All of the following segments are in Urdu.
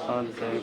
all the same.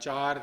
4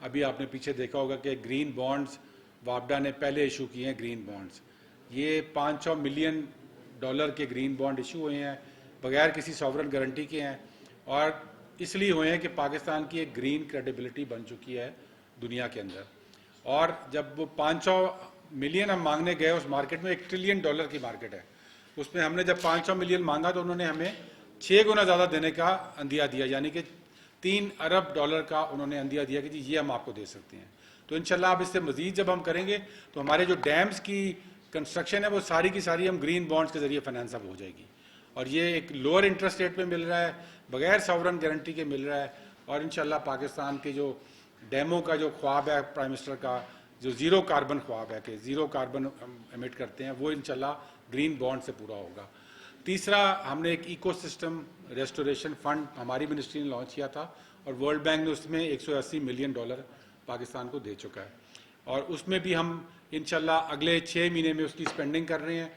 ابھی آپ نے پیچھے دیکھا ہوگا کہ گرین بانڈز وابڈا نے پہلے ایشو کیے ہیں گرین بانڈز. یہ $500 ملین کے گرین بانڈ ایشو ہوئے ہیں بغیر کسی ساورن گارنٹی کے ہیں, اور اس لیے ہوئے ہیں کہ پاکستان کی ایک گرین کریڈیبلٹی بن چکی ہے دنیا کے اندر. اور جب وہ 500 ملین ہم مانگنے گئے اس مارکیٹ میں, $1 ٹریلین کی مارکیٹ ہے, اس میں ہم نے جب 500 ملین مانگا تو انہوں نے ہمیں 6 گنا زیادہ دینے کا عندیہ دیا, یعنی کہ $3 ارب کا انہوں نے عندیہ دیا کہ جی یہ ہم آپ کو دے سکتے ہیں. تو انشاءاللہ اب اس سے مزید جب ہم کریں گے تو ہمارے جو ڈیمز کی کنسٹرکشن ہے وہ ساری کی ساری ہم گرین بانڈز کے ذریعے فائنانس اب ہو جائے گی, اور یہ ایک لوور انٹرسٹ ریٹ پہ مل رہا ہے, بغیر ساورن گارنٹی کے مل رہا ہے. اور انشاءاللہ پاکستان کے جو ڈیموں کا جو خواب ہے پرائم منسٹر کا, جو زیرو کاربن خواب ہے کہ زیرو کاربن ایمٹ کرتے ہیں, وہ انشاءاللہ گرین بانڈ سے پورا ہوگا. تیسرا, ہم نے ایک ایکو سسٹم ریسٹوریشن فنڈ ہماری منسٹری نے لانچ کیا تھا, اور ورلڈ بینک نے اس میں $180 ملین پاکستان کو دے چکا ہے, اور اس میں بھی ہم انشاءاللہ اگلے 6 مہینے میں اس کی سپینڈنگ کر رہے ہیں,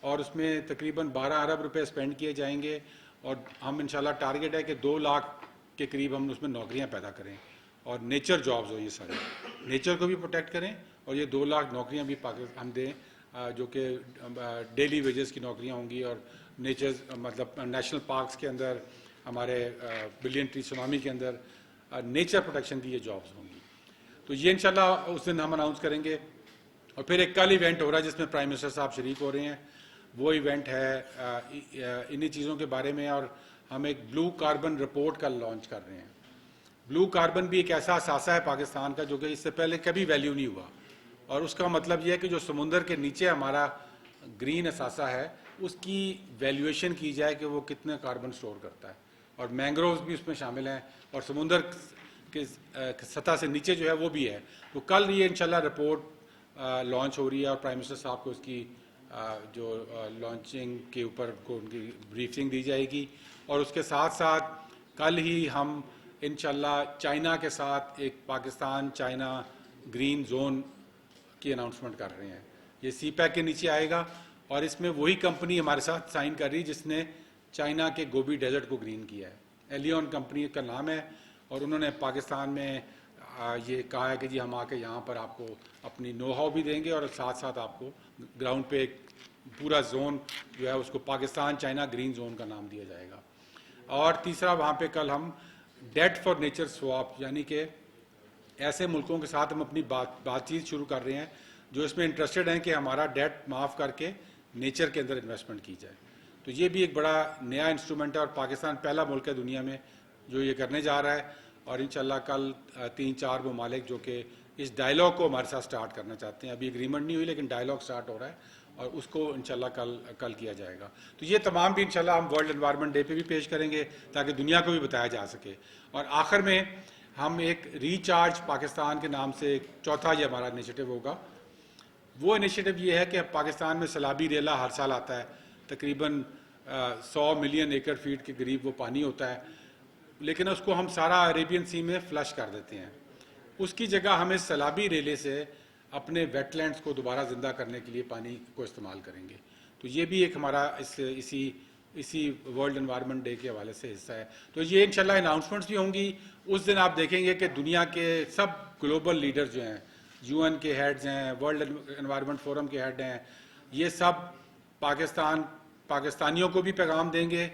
اور اس میں تقریباً 12 ارب روپے سپینڈ کیے جائیں گے, اور ہم انشاءاللہ ٹارگیٹ ہے کہ 2 لاکھ کے قریب ہم اس میں نوکریاں پیدا کریں, اور نیچر جابز ہوں یہ سارے, نیچر کو بھی پروٹیکٹ کریں, اور یہ 2 لاکھ نوکریاں بھی ہم دیں جو کہ ڈیلی ویجز کی نوکریاں ہوں گی, اور نیچر مطلب نیشنل پارکس کے اندر, ہمارے بلین ٹری سونامی کے اندر نیچر پروٹیکشن کی یہ جابز ہوں گی. تو یہ انشاءاللہ اس دن ہم اناؤنس کریں گے. اور پھر ایک کل ایونٹ ہو رہا ہے جس میں پرائم منسٹر صاحب شریک ہو رہے ہیں, وہ ایونٹ ہے انہی چیزوں کے بارے میں, اور ہم ایک بلو کاربن رپورٹ کل لانچ کر رہے ہیں. بلو کاربن بھی ایک ایسا اثاثہ ہے پاکستان کا جو کہ اس سے پہلے کبھی ویلیو نہیں ہوا, اور اس کا مطلب یہ ہے کہ جو سمندر کے نیچے ہمارا گرین اثاثہ ہے اس کی ویلیویشن کی جائے کہ وہ کتنے کاربن سٹور کرتا ہے, اور مینگرووز بھی اس میں شامل ہیں, اور سمندر کے سطح سے نیچے جو ہے وہ بھی ہے. تو کل یہ انشاءاللہ رپورٹ لانچ ہو رہی ہے, اور پرائم منسٹر صاحب کو اس کی جو لانچنگ کے اوپر کو ان کی بریفنگ دی جائے گی. اور اس کے ساتھ ساتھ کل ہی ہم انشاءاللہ چائنا کے ساتھ ایک پاکستان چائنا گرین زون کی اناؤنسمنٹ کر رہے ہیں. یہ سی پیک کے نیچے آئے گا, اور اس میں وہی کمپنی ہمارے ساتھ سائن کر رہی جس نے چائنا کے گوبی ڈیزرٹ کو گرین کیا ہے. ایلیون کمپنی کا نام ہے, اور انہوں نے پاکستان میں یہ کہا ہے کہ جی ہم آ کے یہاں پر آپ کو اپنی نو ہاؤ بھی دیں گے, اور ساتھ ساتھ آپ کو گراؤنڈ پہ ایک پورا زون جو ہے اس کو پاکستان چائنا گرین زون کا نام دیا جائے گا. اور تیسرا, وہاں پہ کل ہم ڈیٹ فار نیچر سواپ, یعنی کہ ایسے ملکوں کے ساتھ ہم اپنی بات چیت شروع کر رہے ہیں جو اس میں انٹرسٹڈ ہیں کہ ہمارا ڈیٹ معاف کر کے نیچر کے اندر انویسٹمنٹ کی جائے. تو یہ بھی ایک بڑا نیا انسٹرومنٹ ہے, اور پاکستان پہلا ملک ہے دنیا میں جو یہ کرنے جا رہا ہے. اور انشاءاللہ کل 3-4 ممالک جو کہ اس ڈائلاگ کو ہمارے ساتھ سٹارٹ کرنا چاہتے ہیں, ابھی اگریمنٹ نہیں ہوئی لیکن ڈائلاگ سٹارٹ ہو رہا ہے, اور اس کو انشاءاللہ کل کیا جائے گا. تو یہ تمام بھی انشاءاللہ ہم ورلڈ انوائرمنٹ ڈے پہ بھی پیش کریں گے تاکہ دنیا کو بھی بتایا جا سکے. اور آخر میں ہم ایک ریچارج پاکستان کے نام سے ایک چوتھا یہ ہمارا انیشیٹو ہوگا. وہ انیشیٹو یہ ہے کہ پاکستان میں سیلابی ریلا ہر سال آتا ہے, تقریباً 100 ملین ایکڑ فیٹ کے قریب وہ پانی ہوتا ہے, لیکن اس کو ہم سارا عربین سی میں فلش کر دیتے ہیں. اس کی جگہ ہم اس سیلابی ریلے سے اپنے ویٹ لینڈز کو دوبارہ زندہ کرنے کے لیے پانی کو استعمال کریں گے. تو یہ بھی ایک ہمارا اسی ورلڈ انوائرمنٹ ڈے کے حوالے سے حصہ ہے. تو یہ انشاءاللہ اناؤنسمنٹس بھی ہوں گی. اس دن آپ دیکھیں گے کہ دنیا کے سب گلوبل لیڈرز جو ہیں, UN کے ہیڈز ہیں, ورلڈ انوائرمنٹ فورم کے ہیڈ ہیں, یہ سب پاکستانیوں کو بھی پیغام دیں گے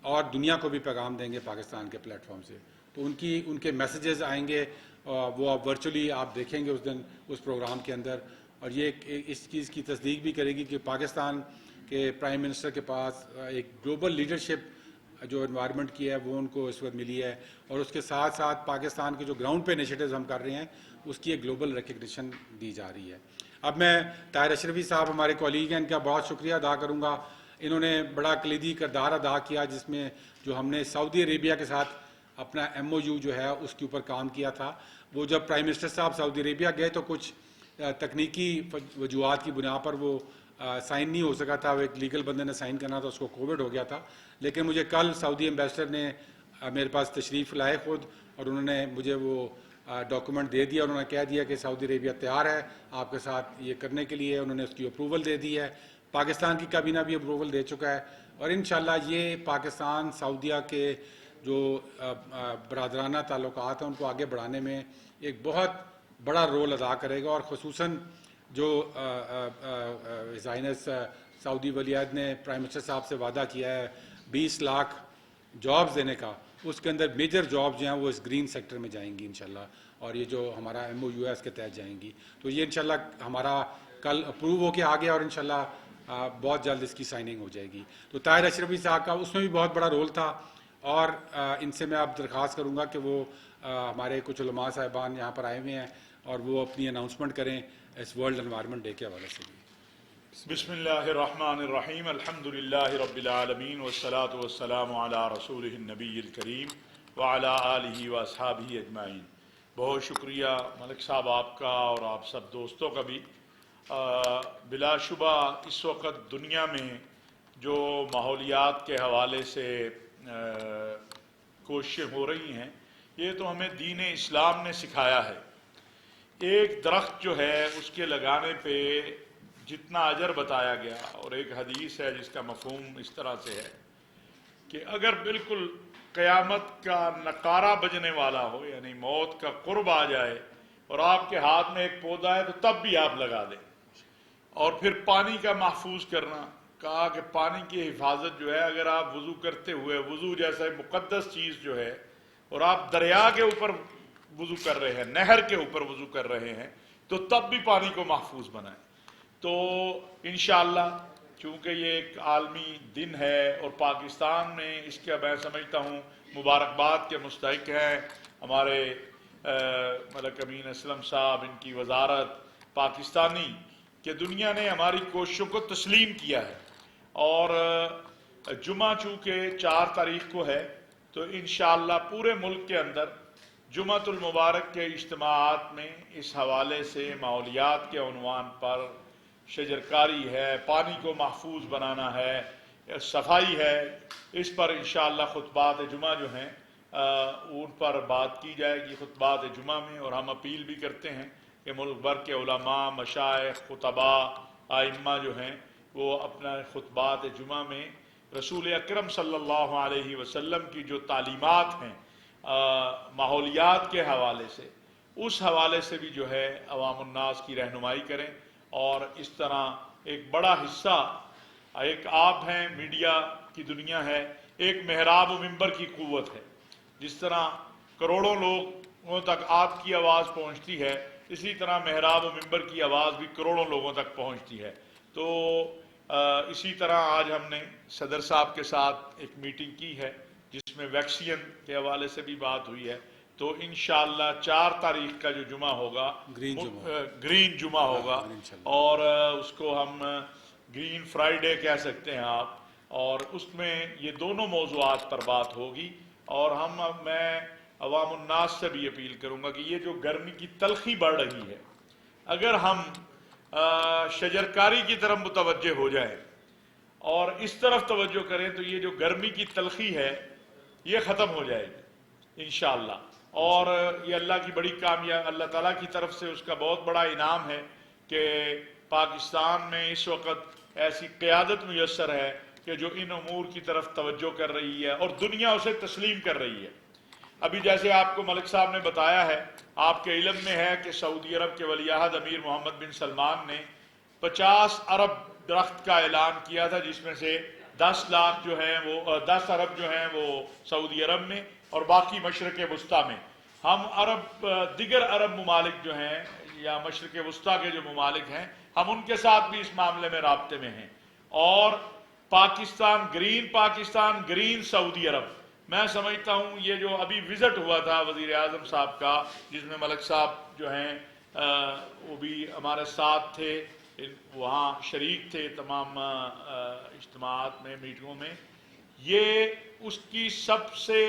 اور دنیا کو بھی پیغام دیں گے پاکستان کے پلیٹ فارم سے. تو ان کے میسیجز آئیں گے, وہ آپ ورچولی آپ دیکھیں گے اس دن اس پروگرام کے اندر. اور یہ اس چیز کی تصدیق بھی کرے گی کہ پاکستان کے پرائم منسٹر کے پاس ایک گلوبل لیڈرشپ جو انوائرمنٹ کی ہے وہ ان کو اس وقت ملی ہے, اور اس کے ساتھ ساتھ پاکستان کے جو گراؤنڈ پہ انیشیٹوز ہم کر رہے ہیں اس کی ایک گلوبل ریکگنیشن دی جا رہی ہے. اب میں طاہر اشرفی صاحب ہمارے کولیگ ہیں, ان کا بہت شکریہ ادا کروں گا. انہوں نے بڑا کلیدی کردار ادا کیا جس میں جو ہم نے سعودی عربیہ کے ساتھ اپنا MOU جو ہے اس کے اوپر کام کیا تھا. وہ جب پرائم منسٹر صاحب سعودی عربیہ گئے تو کچھ تکنیکی وجوہات کی بنا پر وہ سائن نہیں ہو سکا تھا. وہ ایک لیگل بندے نے سائن کرنا تھا, اس کو کووڈ ہو گیا تھا. لیکن مجھے کل سعودی ایمبیسڈر نے میرے پاس تشریف لائے خود, اور انہوں نے مجھے وہ ڈاکومنٹ دے دیا. انہوں نے کہہ دیا کہ سعودی عربیہ تیار ہے آپ کے ساتھ یہ کرنے کے لیے. انہوں نے اس کی اپروول دے دی ہے. پاکستان کی کابینہ بھی اپروول دے چکا ہے, اور انشاءاللہ یہ پاکستان سعودیہ کے جو برادرانہ تعلقات ہیں ان کو آگے بڑھانے میں ایک بہت بڑا رول ادا کرے گا، اور خصوصاً جو ہز ہائنس سعودی ولی عہد نے پرائم منسٹر صاحب سے وعدہ کیا ہے 20 لاکھ جابز دینے کا، اس کے اندر میجر جاب جو ہیں وہ اس گرین سیکٹر میں جائیں گی انشاءاللہ، اور یہ جو ہمارا ایم او یو ہے اس کے تحت جائیں گی. تو یہ انشاءاللہ ہمارا کل اپروو ہو کے آ گیا، اور انشاءاللہ بہت جلد اس کی سائننگ ہو جائے گی. تو طاہر اشرفی صاحب کا اس میں بھی بہت بڑا رول تھا، اور ان سے میں اب درخواست کروں گا کہ وہ ہمارے کچھ علماء صاحبان یہاں پر آئے ہوئے ہیں اور وہ اپنی اناؤنسمنٹ کریں اس ورلڈ انوائرمنٹ ڈے کے حوالے سے بھی. بسم اللہ الرحمن الرحیم، الحمد للہ رب العالمین والصلاة والسلام علی رسولہ النبی الکریم وعلی آلہ واصحابہ اجمعین. بہت شکریہ ملک صاحب آپ کا اور آپ سب دوستوں کا بھی. بلا شبہ اس وقت دنیا میں جو ماحولیات کے حوالے سے کوششیں ہو رہی ہیں، یہ تو ہمیں دین اسلام نے سکھایا ہے. ایک درخت جو ہے اس کے لگانے پہ جتنا اجر بتایا گیا، اور ایک حدیث ہے جس کا مفہوم اس طرح سے ہے کہ اگر بالکل قیامت کا نقارہ بجنے والا ہو، یعنی موت کا قرب آ جائے، اور آپ کے ہاتھ میں ایک پودا ہے تو تب بھی آپ لگا دیں. اور پھر پانی کا محفوظ کرنا، کہا کہ پانی کی حفاظت جو ہے، اگر آپ وضو کرتے ہوئے، وضو جیسا مقدس چیز جو ہے، اور آپ دریا کے اوپر وضو کر رہے ہیں، نہر کے اوپر وضو کر رہے ہیں، تو تب بھی پانی کو محفوظ بنائیں. تو انشاءاللہ چونکہ یہ ایک عالمی دن ہے، اور پاکستان میں اس کا میں سمجھتا ہوں مبارکباد کے مستحق ہیں ہمارے ملک امین اسلم صاحب، ان کی وزارت پاکستانی، کہ دنیا نے ہماری کوششوں کو تسلیم کیا ہے. اور جمعہ چونکہ 4 تاریخ کو ہے، تو انشاءاللہ پورے ملک کے اندر جمعۃ المبارک کے اجتماعات میں اس حوالے سے ماحولیات کے عنوان پر شجرکاری ہے، پانی کو محفوظ بنانا ہے، صفائی ہے، اس پر انشاءاللہ خطبات جمعہ جو ہیں ان پر بات کی جائے گی خطبات جمعہ میں. اور ہم اپیل بھی کرتے ہیں کہ ملک بھر کے علماء، مشائخ، خطباء، ائمہ جو ہیں وہ اپنا خطبات جمعہ میں رسول اکرم صلی اللہ علیہ وسلم کی جو تعلیمات ہیں ماحولیات کے حوالے سے، اس حوالے سے بھی جو ہے عوام الناس کی رہنمائی کریں. اور اس طرح ایک بڑا حصہ، ایک آپ ہیں، میڈیا کی دنیا ہے، ایک محراب و منبر کی قوت ہے. جس طرح کروڑوں لوگوں تک آپ کی آواز پہنچتی ہے، اسی طرح محراب و منبر کی آواز بھی کروڑوں لوگوں تک پہنچتی ہے. تو اسی طرح آج ہم نے صدر صاحب کے ساتھ ایک میٹنگ کی ہے جس میں ویکسین کے حوالے سے بھی بات ہوئی ہے. تو انشاءاللہ 4 تاریخ کا جو جمعہ ہوگا گرین جمعہ ہوگا، اور اس کو ہم گرین فرائیڈے کہہ سکتے ہیں آپ. اور اس میں یہ دونوں موضوعات پر بات ہوگی. اور میں عوام الناس سے بھی اپیل کروں گا کہ یہ جو گرمی کی تلخی بڑھ رہی ہے، اگر ہم شجرکاری کی طرف متوجہ ہو جائیں اور اس طرف توجہ کریں تو یہ جو گرمی کی تلخی ہے یہ ختم ہو جائے گی انشاءاللہ. اور یہ اللہ کی بڑی کامیابی، اللہ تعالیٰ کی طرف سے اس کا بہت بڑا انعام ہے کہ پاکستان میں اس وقت ایسی قیادت میسر ہے کہ جو ان امور کی طرف توجہ کر رہی ہے اور دنیا اسے تسلیم کر رہی ہے. ابھی جیسے آپ کو ملک صاحب نے بتایا ہے، آپ کے علم میں ہے کہ سعودی عرب کے ولی عہد امیر محمد بن سلمان نے 50 ارب درخت کا اعلان کیا تھا، جس میں سے 10 لاکھ جو ہیں وہ 10 ارب جو ہیں وہ سعودی عرب میں اور باقی مشرق وسطیٰ میں. ہم دیگر عرب ممالک جو ہیں یا مشرق وسطیٰ کے جو ممالک ہیں، ہم ان کے ساتھ بھی اس معاملے میں رابطے میں ہیں. اور پاکستان گرین سعودی عرب، میں سمجھتا ہوں یہ جو ابھی وزٹ ہوا تھا وزیر اعظم صاحب کا، جس میں ملک صاحب جو ہیں وہ بھی ہمارے ساتھ تھے، وہاں شریک تھے تمام اجتماعات میں، میٹنگوں میں، یہ اس کی سب سے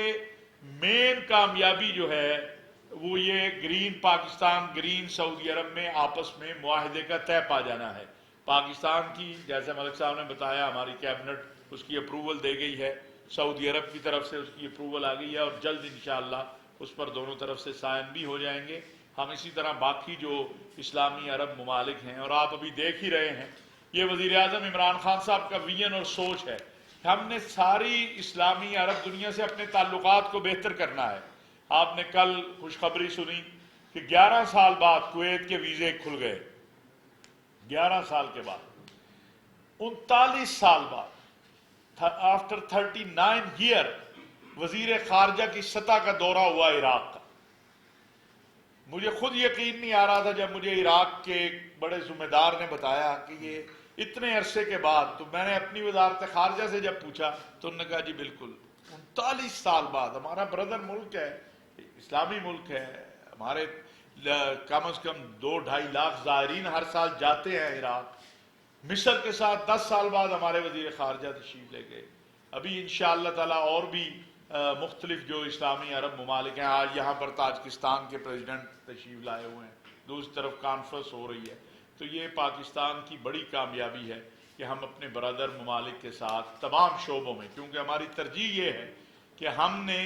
مین کامیابی جو ہے وہ یہ گرین پاکستان گرین سعودی عرب میں آپس میں معاہدے کا طے پا جانا ہے. پاکستان کی، جیسے ملک صاحب نے بتایا، ہماری کیبنٹ اس کی اپروول دے گئی ہے، سعودی عرب کی طرف سے اس کی اپروول آ گئی ہے، اور جلد انشاءاللہ اس پر دونوں طرف سے سائن بھی ہو جائیں گے. ہم اسی طرح باقی جو اسلامی عرب ممالک ہیں، اور آپ ابھی دیکھ ہی رہے ہیں، یہ وزیر اعظم عمران خان صاحب کا ویژن اور سوچ ہے. ہم نے ساری اسلامی عرب دنیا سے اپنے تعلقات کو بہتر کرنا ہے. آپ نے کل خوشخبری سنی کہ 11 سال بعد کویت کے ویزے کھل گئے، 11 سال کے بعد، 39 سال بعد، آفٹر 39 ایئر وزیر خارجہ کی سطح کا دورہ ہوا عراق کا۔ مجھے خود یقین نہیں آ رہا تھا جب مجھے عراق کے ایک بڑے ذمہ دار نے بتایا کہ یہ اتنے عرصے کے بعد، تو میں نے اپنی وزارت خارجہ سے جب پوچھا تو انہوں نے کہا جی بالکل 39 سال بعد۔ ہمارا بردر ملک ہے، اسلامی ملک ہے، ہمارے کم از کم 2-2.5 لاکھ زائرین ہر سال جاتے ہیں عراق۔ مصر کے ساتھ 10 سال بعد ہمارے وزیر خارجہ تشریف لے گئے۔ ابھی انشاءاللہ تعالیٰ اور بھی مختلف جو اسلامی عرب ممالک ہیں، آج یہاں پر تاجکستان کے پریزیڈنٹ تشریف لائے ہوئے ہیں، دوسری طرف کانفرنس ہو رہی ہے۔ تو یہ پاکستان کی بڑی کامیابی ہے کہ ہم اپنے برادر ممالک کے ساتھ تمام شعبوں میں، کیونکہ ہماری ترجیح یہ ہے کہ ہم نے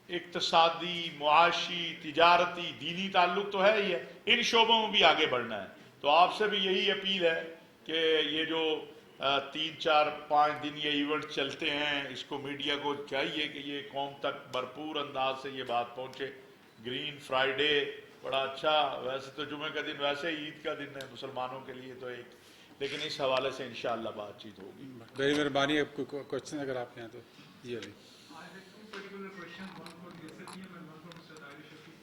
اقتصادی، معاشی، تجارتی، دینی تعلق تو ہے ہی ہے، ان شعبوں میں بھی آگے بڑھنا ہے۔ تو آپ سے بھی یہی اپیل ہے کہ یہ جو 3-4-5 دن یہ ایونٹ چلتے ہیں، اس کو میڈیا کو چاہیے کہ یہ قوم تک بھرپور انداز سے یہ بات پہنچے۔ گرین فرائیڈے بڑا اچھا، ویسے تو جمعہ کا دن ویسے عید کا دن ہے مسلمانوں کے لیے تو ایک، لیکن اس حوالے سے انشاءاللہ بات چیت ہوگی۔ بڑی مہربانی، آپ کو کوشچن اگر آپ کے یہاں تو جی علی۔ I had two particular questions, one for the SAPM and one for Mr. Tahir Shafi.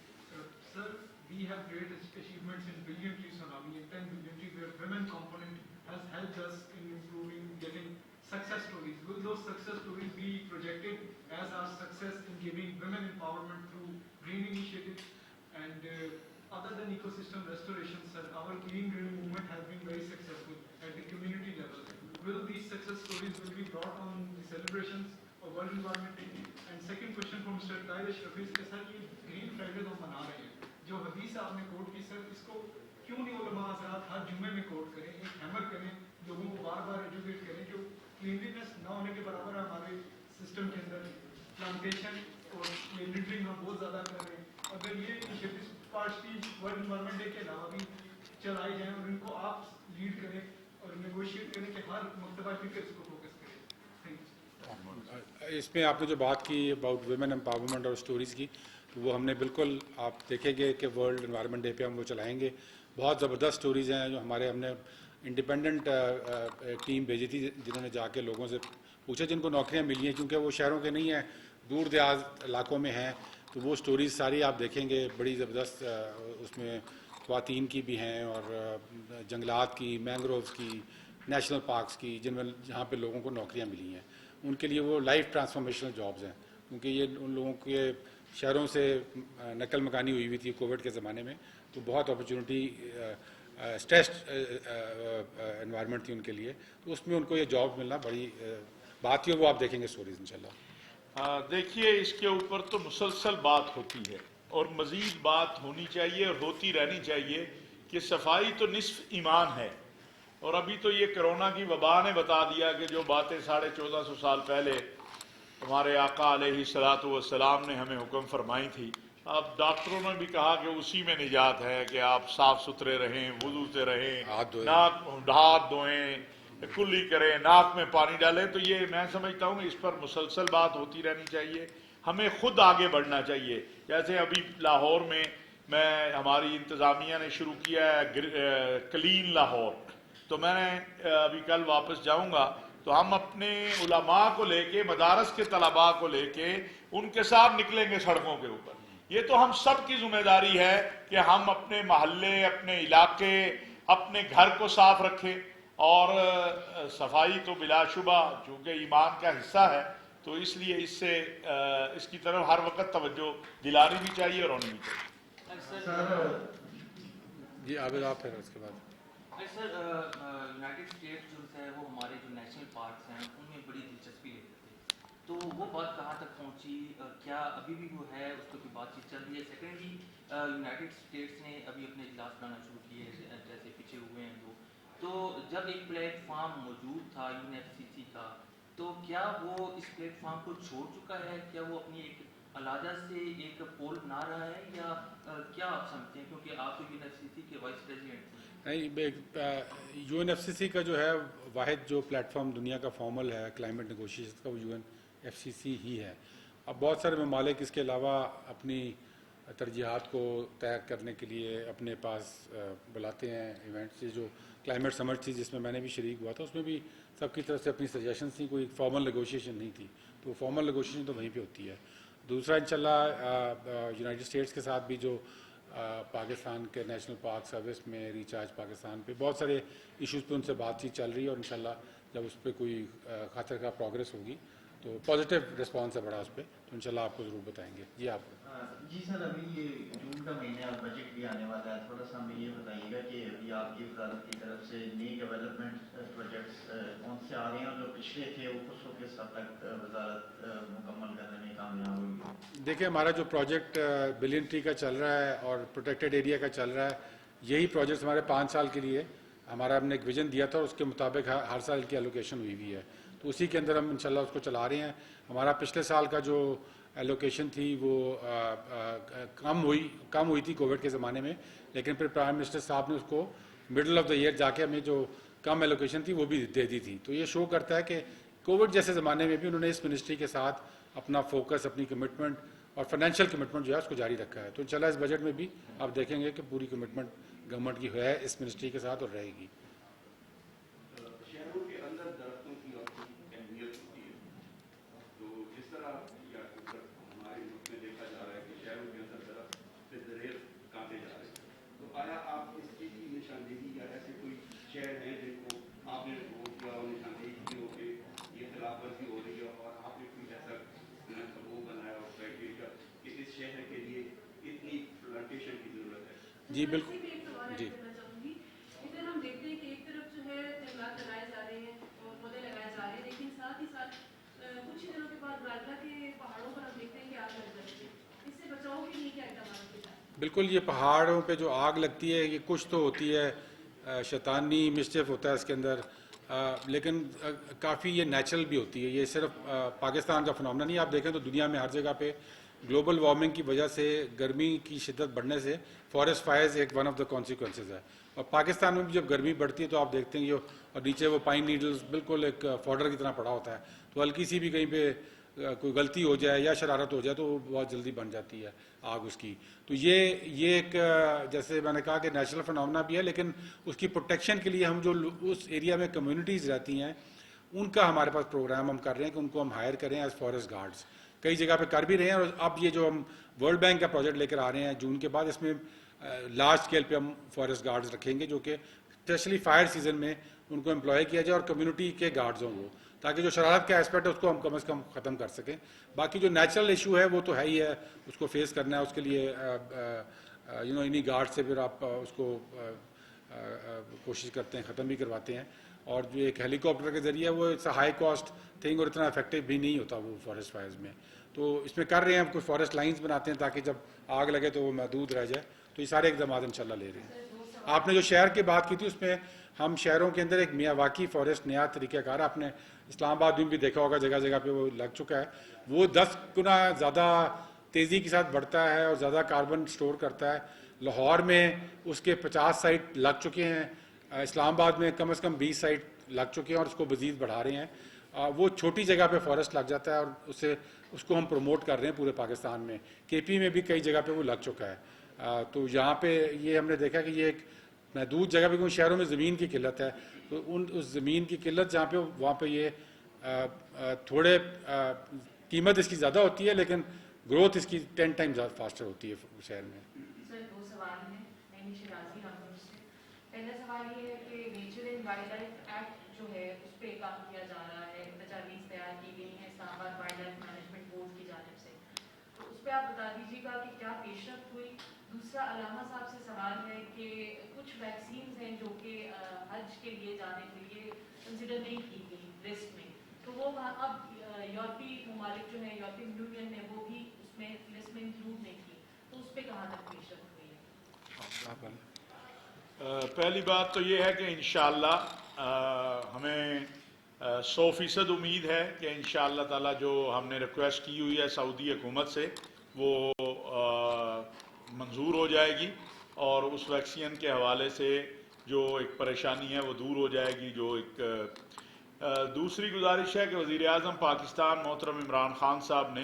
Sir, we have great achievements in brilliantly tsunami and 10 brilliantly where women component has helped us in improving, getting success stories. Will those success stories be projected as our success in giving women empowerment through green initiatives? And other than ecosystem restoration, sir, our clean green movement has been very successful at the community level. Will these success stories will be brought on the celebrations of World Environment Day? And second question for Mr. Tahir Shafi is, sir, یہ گرین فرائیڈے تو منا رہے ہیں، جو حدیث آپ نے کوٹ کی، سر اس کو کیوں نہیں علماء حضرات ہر جمعے میں کوٹ کریں، ایک ہیمر کریں، لوگوں کو بار بار ایجوکیٹ کریں کہ کلینلینس نہ ہونے کے برابر ہے ہمارے سسٹم کے اندر، پلانٹیشن اور لٹرنگ ہم بہت زیادہ کر رہے ہیں۔ اگر یہ initiatives party world environment day کے علاوہ بھی چلائی جائیں اور ان کو آپ لیڈ کریں اور نیگوشیٹ کریں کہ ہر مکتبہ فکر اس کو فوکس کریں۔ اس میں آپ نے جو بات کی اباؤٹ ویمن امپاورمنٹ اور اسٹوریز کی، تو وہ ہم نے بالکل، آپ دیکھیں گے کہ ورلڈ انوائرمنٹ ڈے پہ ہم وہ چلائیں گے۔ بہت زبردست اسٹوریز ہیں جو ہم نے انڈیپینڈنٹ ٹیم بھیجی تھی جنہوں نے جا کے لوگوں سے پوچھا جن کو نوکریاں ملی ہیں، کیونکہ وہ شہروں کے نہیں ہیں، دور دراز علاقوں میں ہیں، تو وہ اسٹوریز ساری آپ دیکھیں گے، بڑی زبردست اس میں خواتین کی بھی ہیں اور جنگلات کی، مینگرووز کی، نیشنل پارکس کی، جہاں پہ لوگوں کو نوکریاں ملی ہیں، ان کے لیے وہ لائف ٹرانسفارمیشنل جابز ہیں، کیونکہ یہ ان لوگوں کے شہروں سے نقل مکانی ہوئی تھی کووڈ کے زمانے میں، تو بہت اپرچونٹی اسٹریسڈ انوائرمنٹ تھی ان کے لیے، تو اس میں ان کو یہ جاب ملنا بڑی بات ہی ہے، وہ آپ دیکھیں گے اسٹوریز انشاءاللہ۔ دیکھیے اس کے اوپر تو مسلسل بات ہوتی ہے اور مزید بات ہونی چاہیے اور ہوتی رہنی چاہیے کہ صفائی تو نصف ایمان ہے، اور ابھی تو یہ کرونا کی وبا نے بتا دیا کہ جو باتیں 1450 سال پہلے ہمارے آقا علیہ الصلوۃ والسلام نے ہمیں حکم فرمائی تھی، اب ڈاکٹروں نے بھی کہا کہ اسی میں نجات ہے کہ آپ صاف ستھرے رہیں، وضو سے رہیں، ہاتھ دھوئیں، کلی کریں، ناک میں پانی ڈالیں، تو یہ میں سمجھتا ہوں کہ اس پر مسلسل بات ہوتی رہنی چاہیے، ہمیں خود آگے بڑھنا چاہیے۔ جیسے ابھی لاہور میں ہماری انتظامیہ نے شروع کیا ہے کلین لاہور، تو میں نے ابھی کل واپس جاؤں گا، تو ہم اپنے علماء کو لے کے، مدارس کے طلباء کو لے کے ان کے ساتھ نکلیں گے سڑکوں کے اوپر۔ یہ تو ہم سب کی ذمہ داری ہے کہ ہم اپنے محلے، اپنے علاقے، اپنے گھر کو صاف رکھیں، اور صفائی تو بلا شبہ چونکہ ایمان کا حصہ ہے، تو اس لیے اس کی طرف ہر وقت توجہ دلانی بھی چاہیے اور ہونی بھی چاہیے۔ جی عابد آپ پھر اس کے بعد۔ سر یونائٹڈ اسٹیٹس جو ہے وہ ہمارے جو نیشنل پارکس ہیں ان میں بڑی دلچسپی لیتے تھے، تو وہ بات کہاں تک پہنچی، کیا ابھی بھی وہ ہے، اس کو کوئی بات چیت چل رہی ہے؟ سیکنڈلی یونائٹڈ اسٹیٹس نے ابھی اپنے اجلاس بنانا شروع کیے، جیسے پیچھے ہوئے ہیں وہ، تو جب ایک پلیٹ فارم موجود تھا UNFCCC کا، تو کیا وہ اس پلیٹ فارم کو چھوڑ چکا ہے؟ کیا وہ اپنی ایک علیحدہ سے ایک پول بنا رہا ہے، یا کیا آپ سمجھتے ہیں، کیونکہ آپ تو UNFCCC کے وائس پریزیڈنٹ ہیں؟ نہیں، UNFCCC کا جو ہے واحد جو پلیٹ فارم دنیا کا فارمل ہے کلائمیٹ نیگوشیشن کا، وہ UNFCCC ہی ہے۔ اب بہت سارے ممالک اس کے علاوہ اپنی ترجیحات کو طے کرنے کے لیے اپنے پاس بلاتے ہیں ایونٹ سے. جو کلائمیٹ سمٹ تھی جس میں میں نے بھی شریک ہوا تھا, اس میں بھی سب کی طرف سے اپنی سجیشنس تھیں, کوئی فارمل نیگوشیشن نہیں تھی. تو فارمل نیگوشیشن تو وہیں پہ ہوتی ہے. دوسرا انشاءاللہ یونائٹڈ اسٹیٹس کے ساتھ بھی جو پاکستان کے نیشنل پارک سروس میں ریچارج پاکستان پہ بہت سارے ایشوز پہ ان سے بات چیت چل رہی ہے, اور انشاءاللہ جب اس پہ کوئی خاطر کا پروگریس ہوگی تو پازیٹیو رسپانس ہے بڑا اس پہ, تو انشاءاللہ آپ کو ضرور بتائیں گے. جی آپ جی سر, ابھی یہ جون کا مہینہ بجٹ بھی آنے والا ہے, تھوڑا سا ہمیں یہ بتائیے گا کہ ابھی آپ کی وزارت کی طرف سے نئی ڈیولپمنٹ پروجیکٹس کون سے آ رہے ہیں, اور جو پچھلے تھے وہ کس حد تک وزارت مکمل کرنے میں کامیاب ہوئی؟ دیکھیں, ہمارا جو پروجیکٹ بلین ٹری کا چل رہا ہے اور پروٹیکٹیڈ ایریا کا چل رہا ہے, یہی پروجیکٹس ہمارے 5 سال کے لیے ہمارا ہم نے ایک ویژن دیا تھا, اور اس کے مطابق ہر سال کی الوکیشن ہوئی ہوئی ہے. تو اسی کے اندر ہم انشاءاللہ اس کو چلا رہے ہیں. ہمارا پچھلے سال کا جو ایلوکیشن تھی وہ کم ہوئی تھی کووڈ کے زمانے میں, لیکن پھر پرائم منسٹر صاحب نے اس کو مڈل آف دا ایئر جا کے ہمیں جو کم ایلوکیشن تھی وہ بھی دے دی تھی. تو یہ شو کرتا ہے کہ کووڈ جیسے زمانے میں بھی انہوں نے اس منسٹری کے ساتھ اپنا فوکس, اپنی کمٹمنٹ اور فائنینشیل کمٹمنٹ جو ہے اس کو جاری رکھا ہے. تو انشاءاللہ اس بجٹ میں بھی آپ دیکھیں گے کہ پوری کمٹمنٹ گورنمنٹ کی ہے اس منسٹری کے ساتھ اور رہے گی. شہروں کے اندر درختوں کی اہمیت ہوتی ہے, تو جس طرح ہمارے ملک میں دیکھا جا رہا ہے کہ شہروں کے اندر درخت سے دریر کاٹے جا رہے ہیں, تو آیا آپ اس چیز کی نشاندہی یا ایسے کوئی شہر ہیں جن کو آپ نے ووٹ کیا اور نشاندہی کی ہو کہ یہ خلاف ورزی ہو رہی ہے, اور آپ نے کوئی ایسا وہ بنایا ہو کرائٹیریا کہ اس شہر کے لیے اتنی پلانٹیشن کی ضرورت ہے؟ جی بالکل. جی ادھر ہم دیکھتے ہیں کہ ایک طرف جو ہے جنگلات لگائے جا رہے ہیں اور پودے لگائے جا رہے ہیں, لیکن ساتھ ہی ساتھ کچھ ہی دنوں کے بعد راجا کے پہاڑوں پر ہم دیکھتے ہیں کہ آگ لگ جاتی ہے. اس سے بچاؤ کے لیے کیا اقدامات کیے جائیں؟ بالکل, یہ پہاڑوں پہ جو آگ لگتی ہے یہ کچھ تو ہوتی ہے, شیطانی مسچف ہوتا ہے اس کے اندر, لیکن کافی یہ نیچرل بھی ہوتی ہے. یہ صرف پاکستان کا فنامنا نہیں, آپ دیکھیں تو دنیا میں ہر جگہ پہ گلوبل وارمنگ کی وجہ سے گرمی کی شدت بڑھنے سے فارسٹ فائرز ایک ون آف دا کانسیکوینسز ہے. اور پاکستان میں بھی جب گرمی بڑھتی ہے تو آپ دیکھتے ہیں یہ, اور نیچے وہ پائن نیڈلز بالکل ایک فوڈر کی طرح پڑا ہوتا ہے, تو ہلکی سی بھی کہیں پہ کوئی غلطی ہو جائے یا شرارت ہو جائے تو وہ بہت جلدی بن جاتی ہے آگ اس کی. تو یہ ایک جیسے میں نے کہا کہ نیچرل فنامنا بھی ہے, لیکن اس کی پروٹیکشن کے لیے ہم جو اس ایریا میں کمیونٹیز رہتی ہیں ان کا ہمارے پاس پروگرام ہم کر رہے ہیں کہ ان کو ہم ہائر کریں ایز فارسٹ گارڈز. کئی جگہ پہ کر بھی رہے ہیں, اور اب یہ جو ہم ورلڈ بینک کا پروجیکٹ لے کر آ رہے ہیں جون کے بعد, اس میں لارج اسکیل پہ ہم فارسٹ گارڈز رکھیں گے جو کہ اسپیشلی فائر سیزن میں ان کو امپلائی کیا جائے اور کمیونٹی کے گارڈز ہوں وہ, تاکہ جو شرارت کا اسپیکٹ ہے اس کو ہم کم از کم ختم کر سکیں. باقی جو نیچرل ایشو ہے وہ تو ہے ہی ہے, اس کو فیس کرنا ہے, اس کے لیے انہی گارڈ سے پھر آپ اس کو کوشش کرتے ہیں ختم بھی کرواتے ہیں. اور جو ایک ہیلی کاپٹر کے ذریعے وہ it's a high cost thing اور اتنا افیکٹو بھی نہیں ہوتا وہ فارسٹ فائرز میں. تو اس میں کر رہے ہیں ہم, کوئی فارسٹ لائنز بناتے ہیں تاکہ جب آگ لگے تو وہ محدود رہ جائے. تو یہ سارے اقدامات انشاءاللہ لے رہے ہیں. آپ نے جو شہر کی بات کی تھی اس میں ہم شہروں کے اندر ایک میاواکی فارسٹ نیا طریقہ کار, آپ نے اسلام آباد میں بھی دیکھا ہوگا جگہ جگہ پہ وہ لگ چکا ہے. وہ 10 گنا زیادہ تیزی کے ساتھ بڑھتا ہے اور زیادہ کاربن سٹور کرتا ہے. لاہور میں اس کے 50 سائٹ لگ چکے ہیں, اسلام آباد میں کم از کم 20 سائٹ لگ چکے ہیں اور اس کو مزید بڑھا رہے ہیں. وہ چھوٹی جگہ پہ فارسٹ لگ جاتا ہے اور اس کو ہم پروموٹ کر رہے ہیں پورے پاکستان میں. کے پی میں بھی کئی جگہ پہ وہ لگ چکا ہے. تو یہاں پہ یہ ہم نے دیکھا کہ یہ ایک محدود جگہ پہ, کیونکہ شہروں میں زمین کی قلت ہے, تو اس زمین کی قلت جہاں پہ وہاں پہ یہ تھوڑے قیمت اس کی زیادہ ہوتی ہے, لیکن گروتھ اس کی 10 ٹائم زیادہ فاسٹر ہوتی ہے شہر میں. سر 2 سوال ہیں, میں شرازی رامپور سے. پہلا سوال یہ ہے کہ nature and wildlife act جو ہے اس پہ کام کیا جا رہا ہے, تجاویز تیار کی گئی ہیں اسلام آباد وائلڈ لائف مینجمنٹ بورڈ کی جانب سے, تو اس پہ آپ بتا دیجیے گا کہ کیا پیش رفت ہوئی. دوسرا علامہ صاحب سے سوال ہے کہ کچھ ویکسینز ہیں جو کہ حج کے لیے جانے کے لیے کنسیڈر نہیں کی گئی لسٹ میں, تو وہ اب یورپی ممالک جو ہیں, یورپین یونین نے وہ بھی اس میں لسٹ میں انکلوڈ نہیں کی, تو اس پہ کہاں تک پیش رفت ہوئی ہے؟ پہلی بات تو یہ ہے کہ انشاءاللہ ہمیں 100% امید ہے کہ انشاءاللہ تعالی جو ہم نے ریکویسٹ کی ہوئی ہے سعودی حکومت سے وہ منظور ہو جائے گی, اور اس ویکسین کے حوالے سے جو ایک پریشانی ہے وہ دور ہو جائے گی. جو ایک دوسری گزارش ہے کہ وزیر اعظم پاکستان محترم عمران خان صاحب نے